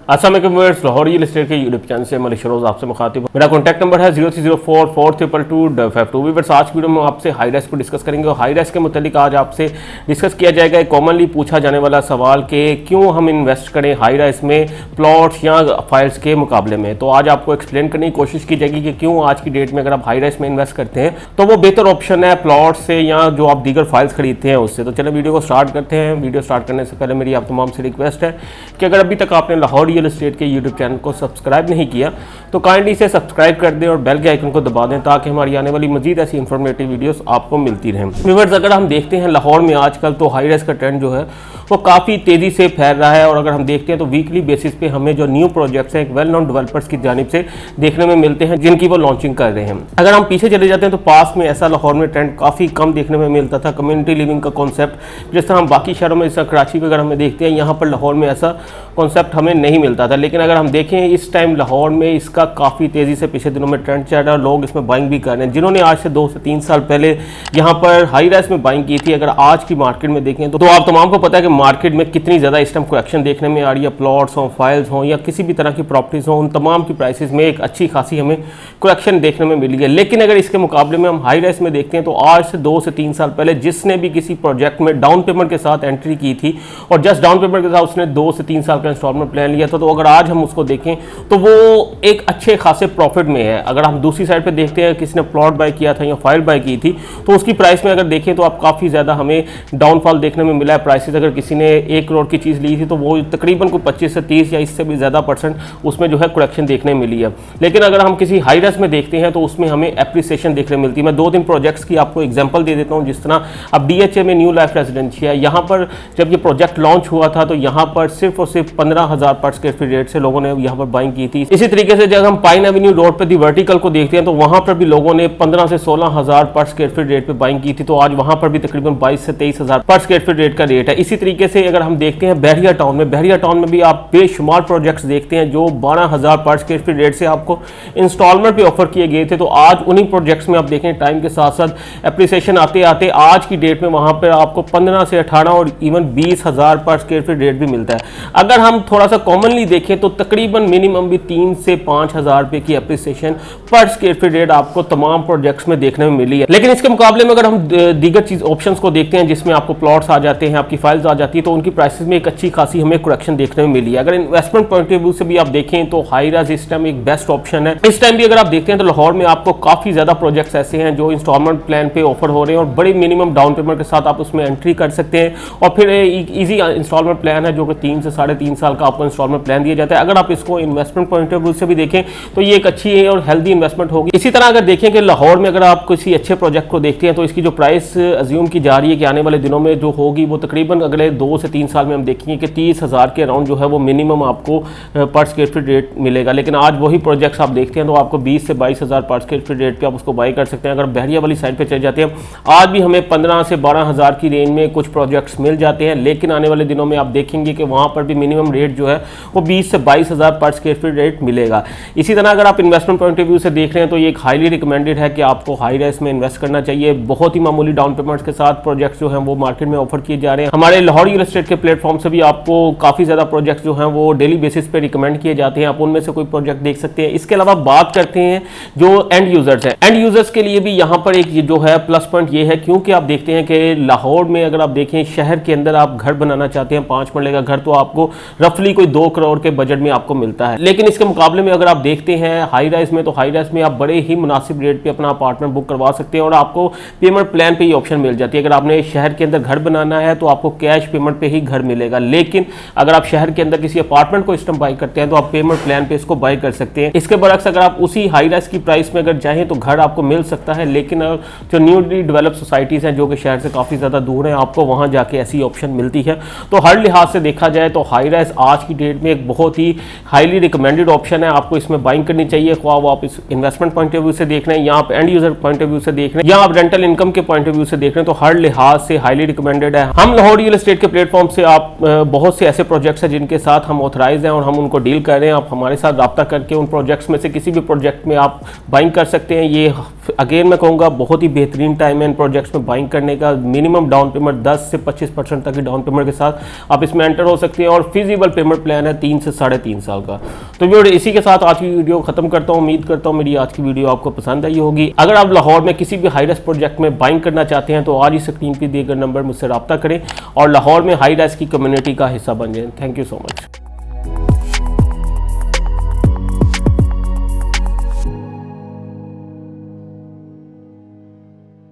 अस्सलाम वालेकुम viewers, Lahore real estate के यूट्यूब चैनल से मलिक शरोज आपसे मुखातिब। मेरा कॉन्टैक्ट नंबर है 0304422252। व्यूअर्स, आज की वीडियो में आपसे हाई राइज को डिस्कस करेंगे और हाई राइज के मुतालिक आज आपसे डिस्कस किया जाएगा एक कॉमनली पूछा जाने वाला सवाल कि क्यों हम इन्वेस्ट करें हाई राइज में प्लॉट्स या फाइल्स के मुकाबले में। तो आज आपको एक्सप्लेन करने की कोशिश की जाएगी कि क्यों आज की डेट में अगर आप हाई राइज में इन्वेस्ट करते हैं तो वो बेहतर ऑप्शन है प्लॉट से या जो आप दीगर फाइल्स खरीदते हैं उससे। तो चलिए वीडियो को स्टार्ट करते हैं। वीडियो स्टार्ट करने से पहले मेरी आप तमाम से रिक्वेस्ट है कि अगर अभी तक आपने लाहौर रियल एस्टेट के यूट्यूब चैनल को सब्सक्राइब नहीं किया तो काइंडली से सब्सक्राइब कर दें और बेल के आइकन को दबा दें ताकि हमारी आने वाली मजीद ऐसी इंफॉर्मेटिव वीडियोस आपको मिलती रहें। व्यूअर्स, अगर हम देखते हैं लाहौर में आजकल तो हाई राइज का ट्रेंड जो है वो काफ़ी तेज़ी से फैल रहा है और अगर हम देखते हैं तो वीकली बेसिस पे हमें जो न्यू प्रोजेक्ट्स हैं एक वेल नोन डेवलपर्स की जानिब से देखने में मिलते हैं जिनकी वो लॉन्चिंग कर रहे हैं। अगर हम पीछे चले जाते हैं तो पास में ऐसा लाहौर में ट्रेंड काफ़ी कम देखने में मिलता था। कम्युनिटी लिविंग का कॉन्सेप्ट जिस तरह हम बाकी शहरों में जैसा कराची वगैरह में देखते हैं, यहाँ पर लाहौर में ऐसा कॉन्सेप्ट हमें नहीं मिलता था। लेकिन अगर हम देखें इस टाइम लाहौर में इसका काफ़ी तेज़ी से पिछले दिनों में ट्रेंड चल रहा है। लोग इसमें बाइंग भी कर रहे हैं। जिन्होंने आज से 2 से 3 साल पहले यहाँ पर हाई राइज में बाइंग की थी, अगर आज की मार्केट में देखें तो आप तमाम को पता है कि मार्केट में कितनी ज़्यादा इस टाइम करेक्शन देखने में आ रही है। प्लॉट्स हों, फाइल्स हों या किसी भी तरह की प्रॉपर्टीज़ हों, उन तमाम की प्राइसेस में एक अच्छी खासी हमें करेक्शन देखने में मिली है। लेकिन अगर इसके मुकाबले में हम हाई राइज में देखते हैं तो आज से 2 से 3 साल पहले जिसने भी किसी प्रोजेक्ट में डाउन पेमेंट के साथ एंट्री की थी और जस्ट डाउन पेमेंट के साथ उसने 2 से 3 साल का इंस्टॉलमेंट प्लान लिया था, तो अगर आज हम उसको देखें तो वो एक अच्छे खासे प्रॉफिट में है। अगर हम दूसरी साइड पर देखते हैं किसी ने प्लॉट बाय किया था या फाइल बाय की थी तो उसकी प्राइस में अगर देखें तो आप काफ़ी ज़्यादा हमें डाउनफॉल देखने में मिला है। प्राइसेस अगर किसी ने 1 करोड़ की चीज़ ली थी तो वो तकरीबन को 25 से 30 या इससे भी ज़्यादा परसेंट उसमें जो है करेक्शन देखने मिली है। लेकिन अगर हम किसी हाई राइज में देखते हैं तो उसमें हमें एप्रिसिएशन देखने मिलती है। मैं 2-3 प्रोजेक्ट्स की आपको एग्जांपल दे देता हूं। जिस तरह अब DHA में न्यू लाइफ रेजिडेंशिया, यहाँ पर जब ये प्रोजेक्ट लॉन्च हुआ था तो यहाँ पर सिर्फ और सिर्फ 15,000 पर स्क्वायर फीट रेट से लोगों ने यहाँ पर बाइंग की थी। इसी तरीके से जब हम पाइन एवेन्यू रोड पर दी वर्टिकल को देखते हैं तो वहाँ पर भी लोगों ने 15 से 16,000 पर स्क्वायर फीट रेट पर बाइंग की थी। तो आज वहाँ पर भी तकरीबन 22 से 23,000 पर स्क्वायर फीट रेट का रेट है। इसी तरीके से अगर हम देखते हैं बहरिया टाउन में भी आप बेशुमार प्रोजेक्ट्स देखते हैं जो 12,000 पर स्क्वायर फीट रेट से आपको इंस्टॉलमेंट पे ऑफर किए गए थे। तो आज उन्हीं प्रोजेक्ट्स में आप देखें टाइम के साथ साथ एप्रिसिएशन आते आते आज की डेट में वहां पर आपको 15 से 18 और इवन 20,000 पर स्क्वायर फीट रेट भी मिलता है। अगर हम थोड़ा सा कॉमनली देखें तो तकरीबन मिनिमम भी 3 से 5,000 रुपए की एप्रिसिएशन पर स्क्वायर फीट रेट आपको तमाम प्रोजेक्ट्स में देखने में मिली है। लेकिन इसके मुकाबले में अगर हम दीगर चीज ऑप्शंस को देखते हैं जिसमें आपको प्लॉट्स आ जाते हैं, आपकी फाइल्स आ जाती है, तो उनकी प्राइसेस में एक अच्छी खासी हमें करेक्शन देखने में मिली है। अगर इन्वेस्टमेंट पॉइंट ऑफ व्यू से भी आप देखें तो हाई राइज इस टाइम एक बेस्ट ऑप्शन है। इस टाइम भी अगर आप देखते हैं तो लाहौर में आपको काफी ज्यादा प्रोजेक्ट्स ऐसे हैं जो इंस्टॉलमेंट प्लान पे ऑफर हो रहे हैं और बड़े मिनिमम डाउन पेमेंट के साथ आप उसमें एंट्री कर सकते हैं और फिर इजी इंस्टॉलमेंट प्लान है जो कि 3 से 3.5 साल का आपको इंस्टॉलमेंट प्लान दिया जाता है। अगर आप इसको इन्वेस्टमेंट पॉइंट ऑफ व्यू से भी देखें तो ये एक अच्छी है और हेल्दी इन्वेस्टमेंट होगी। इसी तरह अगर देखें कि लाहौर में अगर आप किसी अच्छे प्रोजेक्ट को देखते हैं तो इसकी जो प्राइस अज्यूम की जा रही है कि आने वाले दिनों में जो होगी वो तकरीबन अगले 2 से 3 साल में हम देखेंगे कि 30,000 के अराउंड जो है वो मिनिमम आपको पर स्क्वायर फीट रेट मिलेगा। लेकिन आज वही प्रोजेक्ट्स आप देखते हैं तो आपको 20 से 22,000 पर स्क्वायर फीट रेट पे आप उसको बाई कर सकते हैं। अगर बहरिया वाली साइड पे चले जाते हैं आज भी हमें 15 से 12,000 की रेंज में कुछ प्रोजेक्ट्स मिल जाते हैं। लेकिन आने वाले दिनों में आप देखेंगे कि वहाँ पर भी मिनिमम रेट जो है वो 20 से 22,000 पर स्क्वायर फीट रेट मिलेगा। इसी तरह अगर आप इन्वेस्टमेंट पॉइंट ऑफ व्यू से देख रहे हैं तो ये एक हाईली रिकमेंडेड है कि आपको हाई राइज में इन्वेस्ट करना चाहिए। बहुत ही मामूली डाउन पेमेंट्स के साथ प्रोजेक्ट्स जो हैं वो मार्केट में ऑफर किए जा रहे हैं। हमारे लाहौर रियल एस्टेट के प्लेटफॉर्म से भी आपको काफ़ी ज़्यादा प्रोजेक्ट्स जो हैं वो डेली बेसिस पे रिकमेंड किए जाते हैं। आप उनमें से कोई प्रोजेक्ट देख सकते हैं। इसके अलावा बात करते हैं जो एंड यूजर्स हैं। एंड यूजर्स के लिए भी यहाँ पर एक जो है प्लस पॉइंट ये है क्योंकि आप देखते हैं कि लाहौर में अगर आप देखें शहर के अंदर आप घर बनाना चाहते हैं 5 मरले का घर तो आपको रफली कोई 2 करोड़ के बजट में आपको मिलता है। लेकिन इसके मुकाबले में अगर आप देखते हैं हाई राइज में तो हाई राइज में आप बड़े ही मुनासिब रेट पे अपना अपार्टमेंट बुक करवा सकते हैं और आपको पेमेंट प्लान पे ही ऑप्शन मिल जाती है। अगर आपने शहर के अंदर घर बनाना है तो आपको कैश पेमेंट पे ही घर मिलेगा। लेकिन अगर आप शहर के अंदर किसी अपार्टमेंट को इस टाइम बाई करते हैं तो आप पेमेंट प्लान पे इसको बाई कर सकते हैं। इसके बरक्स अगर आप उसी हाई राइज की प्राइस में अगर चाहें तो घर आपको मिल सकता है। लेकिन जो न्यूली डेवलप सोसाइटीज़ हैं जो कि शहर से काफ़ी ज़्यादा दूर हैं आपको वहाँ जाके ऐसी ऑप्शन मिलती है। तो हर लिहाज से देखा जाए तो हाई राइज आज की डेट में एक बहुत ही हाईली रिकमेंडेड ऑप्शन है। आपको इसमें बाइंग करनी चाहिए, ख्वाह वो आप इस इन्वेस्टमेंट पॉइंट ऑफ व्यू से देख रहे हैं या आप and user point of view से देख रहे हैं या आप रेंटल इनकम के पॉइंट ऑफ व्यू से देख रहे हैं, तो हर लिहाज से हाईली रिकमेंडेड है। हम लाहौर रियल एस्टेट के प्लेटफॉर्म से आप बहुत से ऐसे प्रोजेक्ट्स हैं जिनके साथ हम ऑथराइज हैं और हम उनको डील कर रहे हैं। आप हमारे साथ रब्ता करके उन प्रोजेक्ट्स में से किसी भी प्रोजेक्ट में आप बाइंग कर सकते हैं। ये अगेन मैं कहूँगा बहुत ही बेहतरीन टाइम है इन प्रोजेक्ट्स में बाइंग करने का। मिनिमम डाउन पेमेंट 10 से 25% तक की डाउन पेमेंट के साथ आप इसमें एंटर हो सकते हैं और फिजिबल पेमेंट प्लान है 3 से 3.5 साल का। तो वीडियो इसी के साथ आज की वीडियो खत्म करता हूँ। उम्मीद करता हूँ मेरी आज की वीडियो आपको पसंद आई होगी। अगर आप लाहौर में किसी भी हाई राइज प्रोजेक्ट में बाइंग करना चाहते हैं तो आज ही स्क्रीन पर दिए गए नंबर मुझसे रब्ता करें और लाहौर में हाई राइज की कम्युनिटी का हिस्सा बन जाएं। Thank you so much.